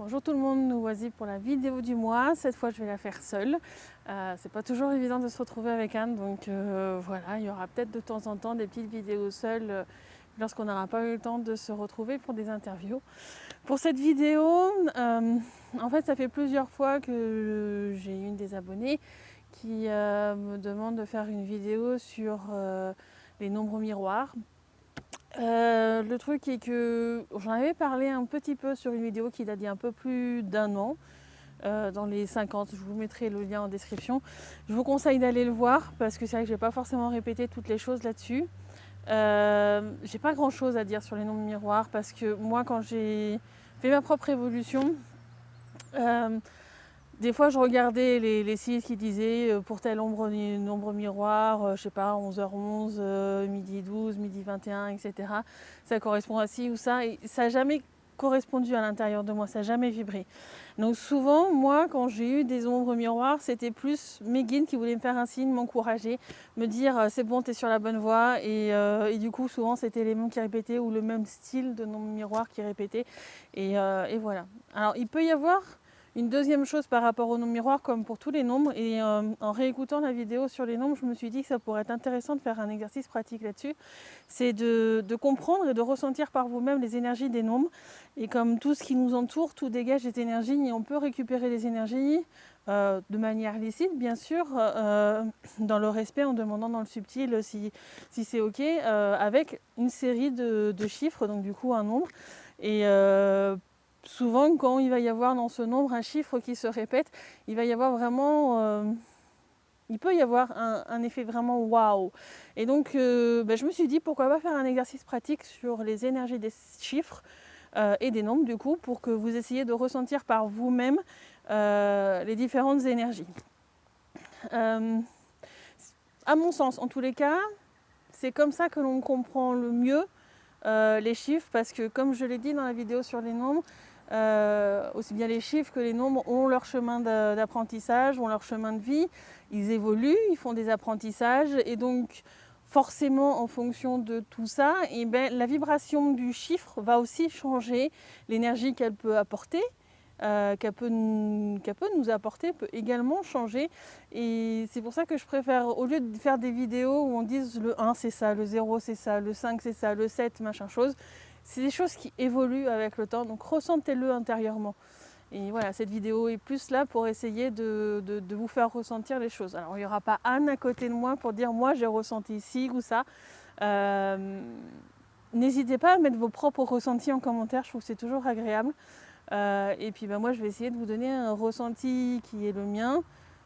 Bonjour tout le monde, nous voici pour la vidéo du mois. Cette fois, je vais la faire seule. C'est pas toujours évident de se retrouver avec Anne, donc voilà, il y aura peut-être de temps en temps des petites vidéos seules lorsqu'on n'aura pas eu le temps de se retrouver pour des interviews. Pour cette vidéo, en fait, ça fait plusieurs fois que j'ai une des abonnés qui me demande de faire une vidéo sur les nombres miroirs. Le truc est que j'en avais parlé un petit peu sur une vidéo qui date d'il y a un peu plus d'un an, dans les 50, je vous mettrai le lien en description. Je vous conseille d'aller le voir parce que c'est vrai que je n'ai pas forcément répété toutes les choses là-dessus. J'ai pas grand chose à dire sur les nombres miroirs parce que moi quand j'ai fait ma propre évolution, des fois je regardais les sites qui disaient pour tel nombre miroir, je sais pas, 11h11, midi 12, midi 21, etc. Ça correspond à ci ou ça, et ça n'a jamais correspondu à l'intérieur de moi, ça n'a jamais vibré. Donc souvent, moi, quand j'ai eu des ombres miroirs, c'était plus mes guides qui voulaient me faire un signe, m'encourager, me dire c'est bon, t'es sur la bonne voie. Et du coup, souvent, c'était les mêmes qui répétaient ou le même style de nombre miroir qui répétait. Et voilà. Alors, il peut y avoir une deuxième chose par rapport aux nombres miroirs, comme pour tous les nombres, et en réécoutant la vidéo sur les nombres, je me suis dit que ça pourrait être intéressant de faire un exercice pratique là-dessus. C'est de comprendre et de ressentir par vous-même les énergies des nombres. Et comme tout ce qui nous entoure, tout dégage des énergies, et on peut récupérer des énergies de manière licite, bien sûr, dans le respect, en demandant dans le subtil si c'est OK, avec une série de chiffres, donc du coup un nombre. Et souvent, quand il va y avoir dans ce nombre un chiffre qui se répète, il va y avoir vraiment, il peut y avoir un effet vraiment waouh. Et donc, je me suis dit pourquoi pas faire un exercice pratique sur les énergies des chiffres et des nombres, du coup, pour que vous essayiez de ressentir par vous-même les différentes énergies. À mon sens, en tous les cas, c'est comme ça que l'on comprend le mieux les chiffres, parce que comme je l'ai dit dans la vidéo sur les nombres, aussi bien les chiffres que les nombres ont leur chemin d'apprentissage, ont leur chemin de vie, ils évoluent, ils font des apprentissages, et donc forcément en fonction de tout ça, et la vibration du chiffre va aussi changer, l'énergie qu'elle peut apporter. Qu'elle peut nous apporter peut également changer, et c'est pour ça que je préfère, au lieu de faire des vidéos où on dise le 1 c'est ça, le 0 c'est ça, le 5 c'est ça, le 7 machin chose, c'est des choses qui évoluent avec le temps, donc ressentez-le intérieurement. Et voilà, cette vidéo est plus là pour essayer de vous faire ressentir les choses. Alors il n'y aura pas Anne à côté de moi pour dire moi j'ai ressenti ci ou ça. N'hésitez pas à mettre vos propres ressentis en commentaire, je trouve que c'est toujours agréable. Et puis moi je vais essayer de vous donner un ressenti qui est le mien,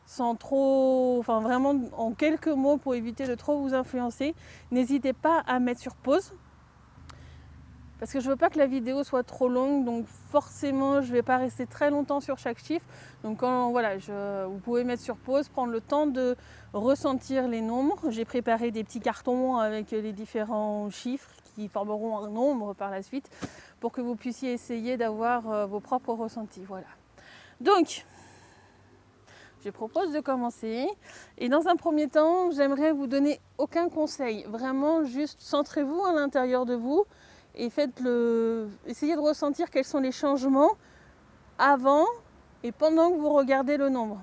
sans trop, enfin vraiment en quelques mots pour éviter de trop vous influencer. N'hésitez pas à mettre sur pause, parce que je veux pas que la vidéo soit trop longue, donc forcément je vais pas rester très longtemps sur chaque chiffre. Donc voilà, vous pouvez mettre sur pause, prendre le temps de ressentir les nombres. J'ai préparé des petits cartons avec les différents chiffres qui formeront un nombre par la suite, pour que vous puissiez essayer d'avoir vos propres ressentis. Voilà. Donc, je propose de commencer. Et dans un premier temps, j'aimerais vous donner aucun conseil. Vraiment, juste centrez-vous à l'intérieur de vous et essayez de ressentir quels sont les changements avant et pendant que vous regardez le nombre.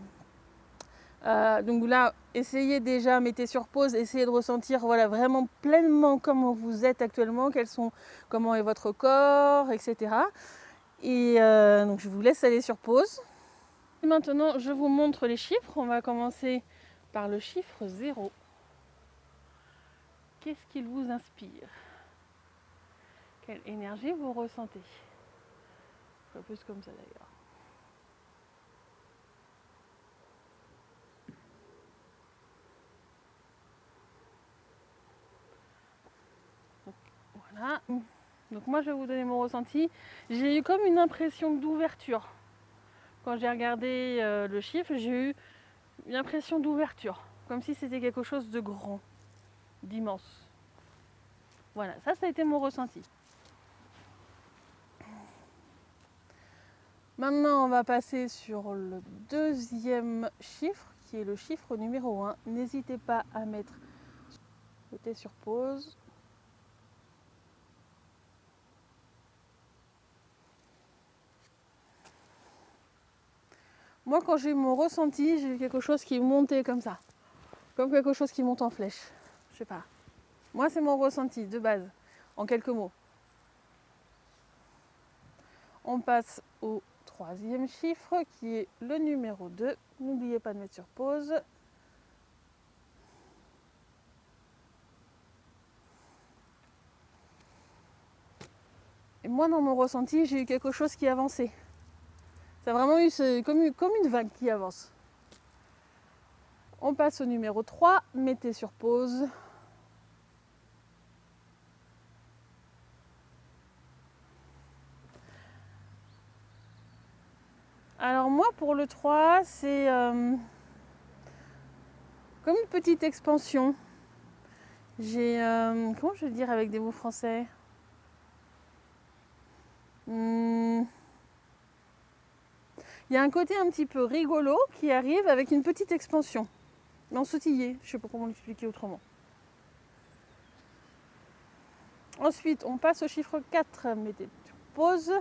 Donc là, essayez déjà, mettez sur pause, essayez de ressentir vraiment pleinement comment vous êtes actuellement, comment est votre corps, etc. Et donc je vous laisse aller sur pause. Et maintenant, je vous montre les chiffres. On va commencer par le chiffre 0. Qu'est-ce qu'il vous inspire? Quelle énergie vous ressentez? Un peu plus comme ça d'ailleurs. Voilà. Donc moi je vais vous donner mon ressenti. J'ai eu comme une impression d'ouverture. Quand j'ai regardé le chiffre, j'ai eu une impression d'ouverture. Comme si c'était quelque chose de grand, d'immense. Voilà, ça a été mon ressenti. Maintenant on va passer sur le deuxième chiffre, qui est le chiffre numéro 1. N'hésitez pas à mettre sur pause. Moi, quand j'ai eu mon ressenti, j'ai eu quelque chose qui montait comme ça. Comme quelque chose qui monte en flèche. Je sais pas. Moi, c'est mon ressenti de base, en quelques mots. On passe au troisième chiffre, qui est le numéro 2. N'oubliez pas de mettre sur pause. Et moi, dans mon ressenti, j'ai eu quelque chose qui avançait. Ça a vraiment eu comme une vague qui avance. On passe au numéro 3, mettez sur pause. Alors moi, pour le 3, c'est comme une petite expansion. J'ai, comment je vais le dire avec des mots français? Il y a un côté un petit peu rigolo qui arrive avec une petite expansion. Mais en sautillé, je ne sais pas comment l'expliquer autrement. Ensuite, on passe au chiffre 4, mettez sur pause.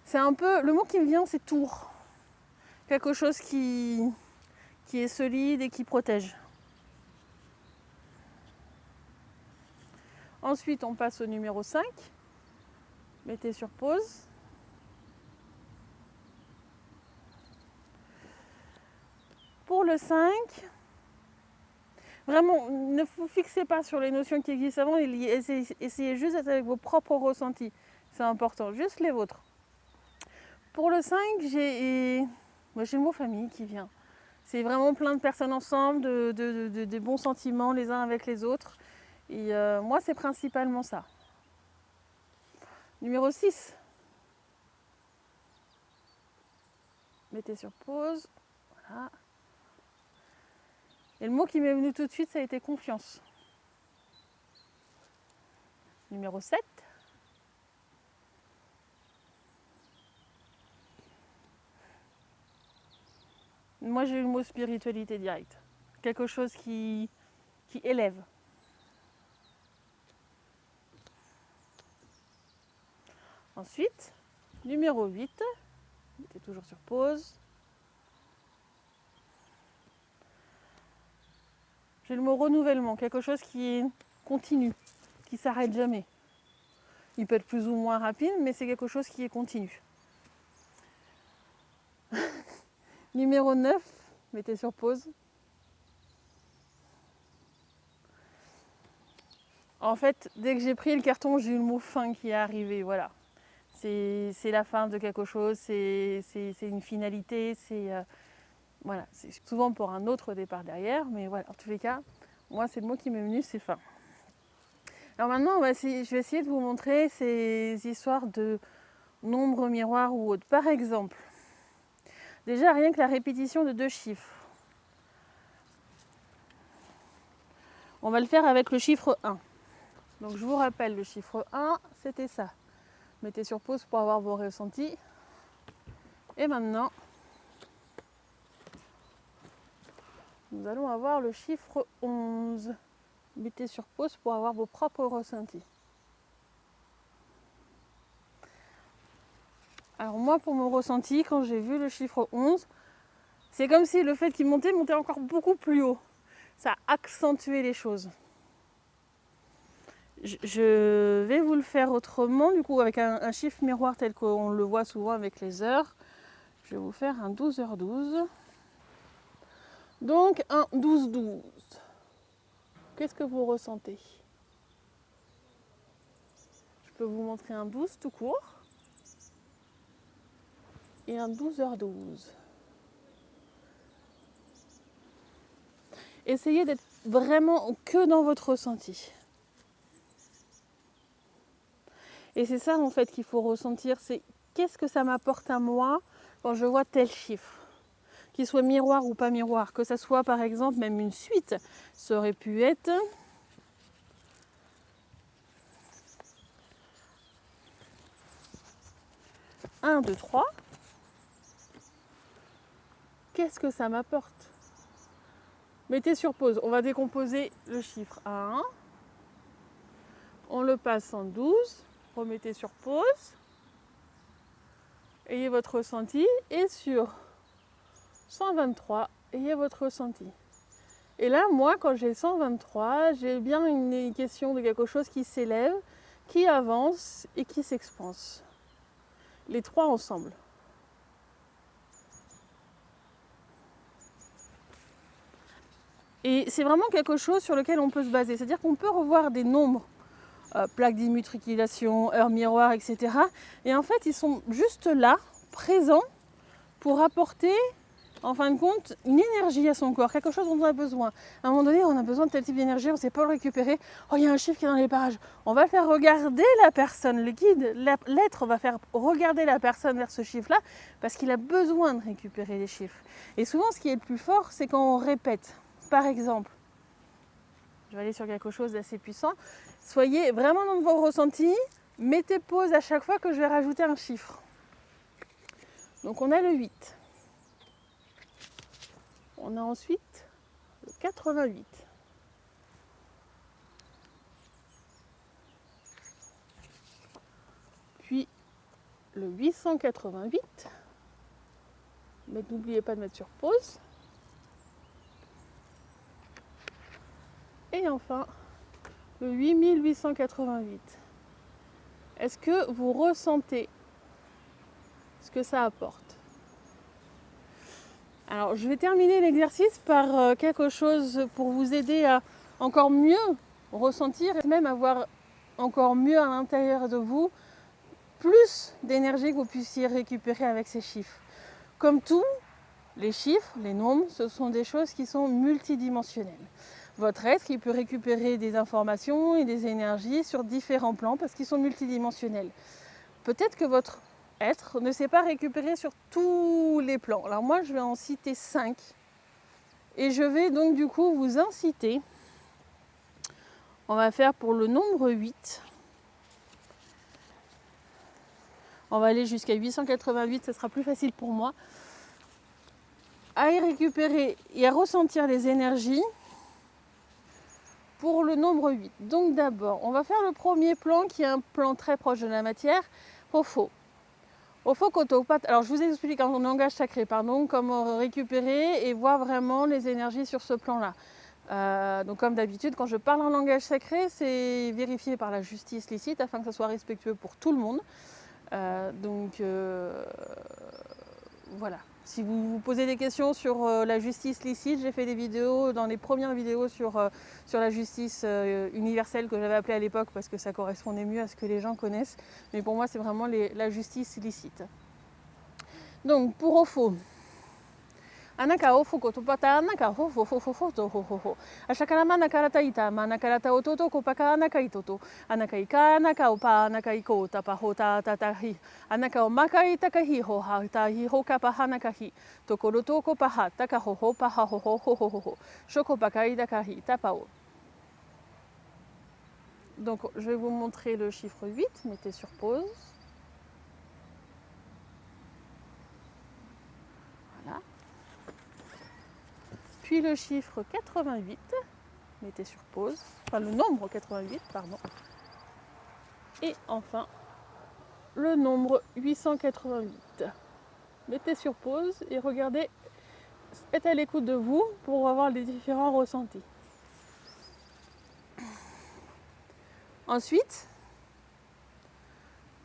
C'est un peu, le mot qui me vient, c'est tour. Quelque chose qui est solide et qui protège. Ensuite, on passe au numéro 5. Mettez sur pause. Pour le 5, vraiment, ne vous fixez pas sur les notions qui existent avant, essayez juste d'être avec vos propres ressentis. C'est important, juste les vôtres. Pour le 5, j'ai le mot famille qui vient. C'est vraiment plein de personnes ensemble, des bons sentiments les uns avec les autres. Et moi, c'est principalement ça. Numéro 6. Mettez sur pause. Voilà. Et le mot qui m'est venu tout de suite, ça a été confiance. Numéro 7. Moi, j'ai eu le mot spiritualité directe. Quelque chose qui élève. Ensuite, numéro 8. Mettez toujours sur pause. J'ai le mot renouvellement, quelque chose qui est continu, qui ne s'arrête jamais. Il peut être plus ou moins rapide, mais c'est quelque chose qui est continu. Numéro 9, mettez sur pause. En fait, dès que j'ai pris le carton, j'ai eu le mot fin qui est arrivé, voilà. C'est la fin de quelque chose, c'est une finalité, voilà, c'est souvent pour un autre départ derrière, mais voilà, en tous les cas, moi c'est le mot qui m'est venu, c'est fin. Alors maintenant, je vais essayer de vous montrer ces histoires de nombres miroirs ou autres. Par exemple, déjà rien que la répétition de 2 chiffres. On va le faire avec le chiffre 1. Donc je vous rappelle, le chiffre 1, c'était ça. Mettez sur pause pour avoir vos ressentis. Et maintenant, nous allons avoir le chiffre 11. Mettez sur pause pour avoir vos propres ressentis. Alors moi, pour mon ressenti, quand j'ai vu le chiffre 11, c'est comme si le fait qu'il montait encore beaucoup plus haut. Ça a accentué les choses. Je vais vous le faire autrement, du coup, avec un chiffre miroir tel qu'on le voit souvent avec les heures. Je vais vous faire un 12h12. Donc un 12-12. Qu'est-ce que vous ressentez? Je peux vous montrer un 12 tout court et un 12h12. Essayez d'être vraiment que dans votre ressenti. Et c'est ça en fait qu'il faut ressentir, c'est qu'est-ce que ça m'apporte à moi quand je vois tel chiffre, qu'il soit miroir ou pas miroir, que ça soit par exemple même une suite, ça aurait pu être un, 2, 3. Qu'est-ce que ça m'apporte? Mettez sur pause, on va décomposer le chiffre à 1. On le passe en 12. remettez sur pause. Ayez votre ressenti. Et sur 123, ayez votre ressenti. Et là, moi, quand j'ai 123, j'ai bien une question de quelque chose qui s'élève, qui avance et qui s'expanse. Les trois ensemble. Et c'est vraiment quelque chose sur lequel on peut se baser. C'est-à-dire qu'on peut revoir des nombres, plaques d'immatriculation, heures miroir, etc. Et en fait, ils sont juste là, présents, pour apporter, en fin de compte, une énergie à son corps, quelque chose dont on a besoin. À un moment donné, on a besoin de tel type d'énergie, on ne sait pas le récupérer. Oh, il y a un chiffre qui est dans les parages. On va faire regarder la personne, le guide, l'être va faire regarder la personne vers ce chiffre-là, parce qu'il a besoin de récupérer les chiffres. Et souvent, ce qui est le plus fort, c'est quand on répète. Par exemple, je vais aller sur quelque chose d'assez puissant. Soyez vraiment dans vos ressentis, mettez pause à chaque fois que je vais rajouter un chiffre. Donc on a le 8. On a ensuite le 88. Puis le 888. Mais n'oubliez pas de mettre sur pause. Et enfin, le 8888. Est-ce que vous ressentez ce que ça apporte? Alors, je vais terminer l'exercice par quelque chose pour vous aider à encore mieux ressentir et même avoir encore mieux à l'intérieur de vous plus d'énergie que vous puissiez récupérer avec ces chiffres. Comme tout, les chiffres, les nombres, ce sont des choses qui sont multidimensionnelles. Votre être, il peut récupérer des informations et des énergies sur différents plans parce qu'ils sont multidimensionnels. Peut-être que votre être ne sait pas récupérer sur tous les plans. Alors moi, je vais en citer 5 et je vais donc du coup vous inciter. On va faire pour le nombre 8. On va aller jusqu'à 888, ce sera plus facile pour moi. À y récupérer et à ressentir les énergies pour le nombre 8. Donc d'abord, on va faire le premier plan qui est un plan très proche de la matière, Ofo. Ofo Kotopat. Alors je vous explique en langage sacré, comment récupérer et voir vraiment les énergies sur ce plan-là. Donc comme d'habitude, quand je parle en langage sacré, c'est vérifié par la justice licite afin que ce soit respectueux pour tout le monde. Voilà. Si vous vous posez des questions sur la justice licite, j'ai fait des vidéos, dans les premières vidéos sur la justice universelle que j'avais appelée à l'époque parce que ça correspondait mieux à ce que les gens connaissent. Mais pour moi, c'est vraiment la justice licite. Donc, pour Ofo. Anaka ofo kotopata anaka hofo fofo foto hoho. Ashakara manakara ita manakarata ototo kopaka anaka itoto. Anaka ika anaka opa anaka iko tapahota tatahi. Anaka o makai takahi ho hatahi ho kapahanakahi. Tokoroto kopaha takahoho paha hoho hoho hoho. Shokopakai dakahi tapao. Donc je vais vous montrer le chiffre 8, mettez sur pause. Voilà. Puis le chiffre 88, mettez sur pause, enfin le nombre 88, pardon. Et enfin, le nombre 888. Mettez sur pause et regardez, êtes à l'écoute de vous pour avoir les différents ressentis. Ensuite,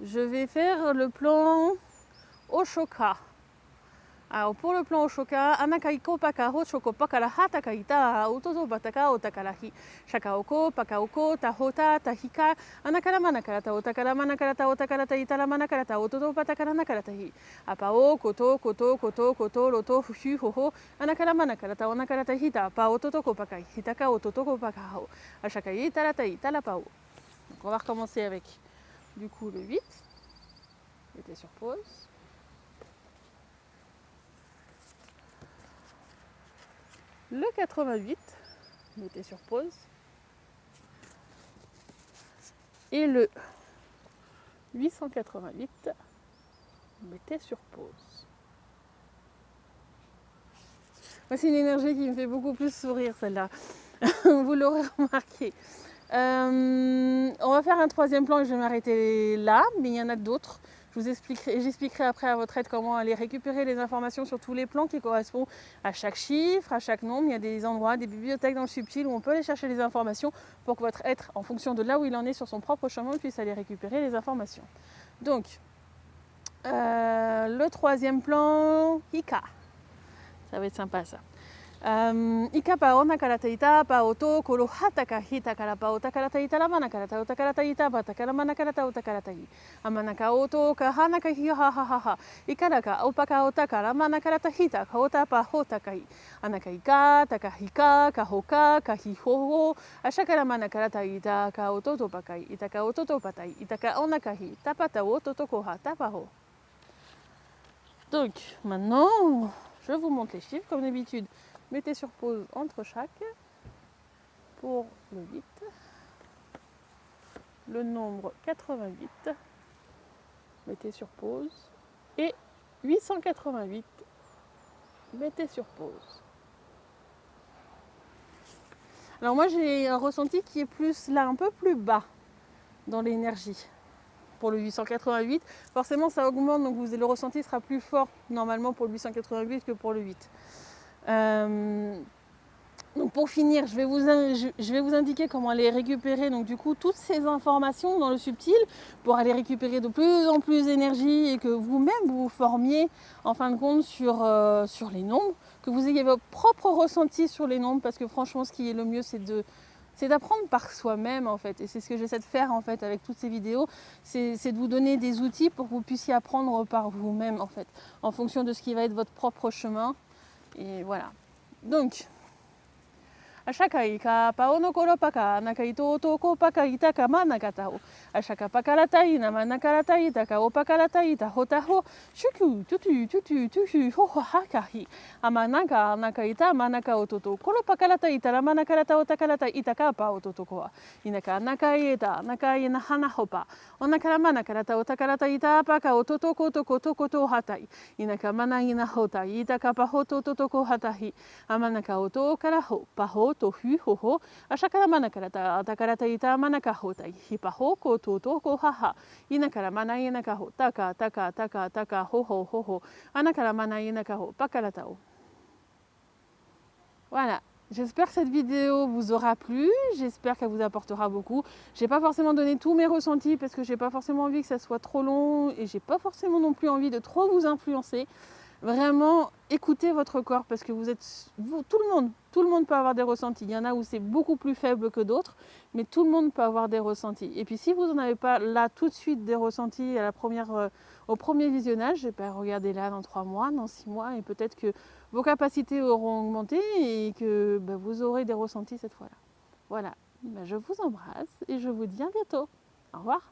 je vais faire le plan Oshoka. Alors pour le plan Oshoka, Anakaiko Pakaro Chokopakara Hatakaita, Ototo Bataka Otakarahi, Shakaoko, Pakaoko, Tahota, Tahika, Anakara Manakarata, Otakara Manakarata, Otakarata, Itara Manakarata, Ototo Patakara Nakaratahi, Apao, Koto, Koto, Koto, Koto, Loto, Fushi, Hoho, Anakara Manakarata, Onakarata Hita, Pa Ototo Kopakai, Hitaka Ototo Kopakao, Ashakai, Taratai, Talapao. Donc on va recommencer avec du coup le 8. Mettez sur pause. Le 88, mettez sur pause. Et le 888, mettez sur pause. Moi, c'est une énergie qui me fait beaucoup plus sourire, celle-là. Vous l'aurez remarqué. On va faire un troisième plan et je vais m'arrêter là, mais il y en a d'autres. J'expliquerai après à votre aide comment aller récupérer les informations sur tous les plans qui correspondent à chaque chiffre, à chaque nombre. Il y a des endroits, des bibliothèques dans le subtil où on peut aller chercher les informations pour que votre être, en fonction de là où il en est sur son propre chemin, puisse aller récupérer les informations. Donc, le troisième plan, Ika. Ça va être sympa ça. Ika pa ona kara taita pa oto koro hata ka hita kara pa ota kara taita la mana kara ta ota kara taita pa ta kara mana kara ta ota kara tai. Amana ka oto ka hana ka hi ha ha ha ha. Ikara ka opa ka ota kara mana kara ta hita ka ota pa hota kai. Ana ka ika ta ka hika ka hoka ka hi ho ho. Asha kara mana kara taita ka oto to pa kai. Ita ka oto to pa tai. Ita ka ona ka hi. Ta pa ta oto to ko ha ta pa ho. Donc maintenant, je vous montre les chiffres comme d'habitude. Mettez sur pause entre chaque pour le 8, le nombre 88, mettez sur pause, et 888, mettez sur pause. Alors moi j'ai un ressenti qui est plus là, un peu plus bas dans l'énergie. Pour le 888, forcément ça augmente, donc le ressenti sera plus fort normalement pour le 888 que pour le 8. Donc pour finir, je vais vous indiquer comment aller récupérer donc du coup toutes ces informations dans le subtil pour aller récupérer de plus en plus d'énergie et que vous-même vous formiez en fin de compte sur les nombres, que vous ayez votre propre ressenti sur les nombres, parce que franchement ce qui est le mieux c'est d'apprendre par soi-même en fait, et c'est ce que j'essaie de faire en fait avec toutes ces vidéos, c'est de vous donner des outils pour que vous puissiez apprendre par vous-même en fait, en fonction de ce qui va être votre propre chemin. Et voilà. Donc, Ashakai ka paono koro paka nakai toto ko paka itaka manakatao. Ashaka pakaratai na manakaratai taka o pakaratai ta hotaho. Shuku tutu tutu tutu ho hakahi. Amanaka nakaita manaka ototo. Koro pakaratai ta manakarata o takarata itaka pa ototo koa. Inaka nakai eta nakai na hana hopa. Onakara manakarata o takarata ita paka ototo koto koto koto hatai. Inaka manai na hotai itaka pa hototo ko hatahi. Amanaka oto kara ho paho to hu ho ho. Ashakara manakara ta takara taita manaka hotai. Hipaho ko to ko haha. Inakara manai naka ho taka taka taka taka ho ho ho ho. Anakara manai naka ho pakaratao. Voilà. J'espère que cette vidéo vous aura plu, j'espère qu'elle vous apportera beaucoup. J'ai pas forcément donné tous mes ressentis parce que j'ai pas forcément envie que ça soit trop long et j'ai pas forcément non plus envie de trop vous influencer. Vraiment, écoutez votre corps parce que tout le monde peut avoir des ressentis. Il y en a où c'est beaucoup plus faible que d'autres, mais tout le monde peut avoir des ressentis. Et puis si vous n'en avez pas là tout de suite des ressentis au premier visionnage, regardez là dans 3 mois, dans 6 mois, et peut-être que vos capacités auront augmenté et que vous aurez des ressentis cette fois-là. Voilà, je vous embrasse et je vous dis à bientôt. Au revoir.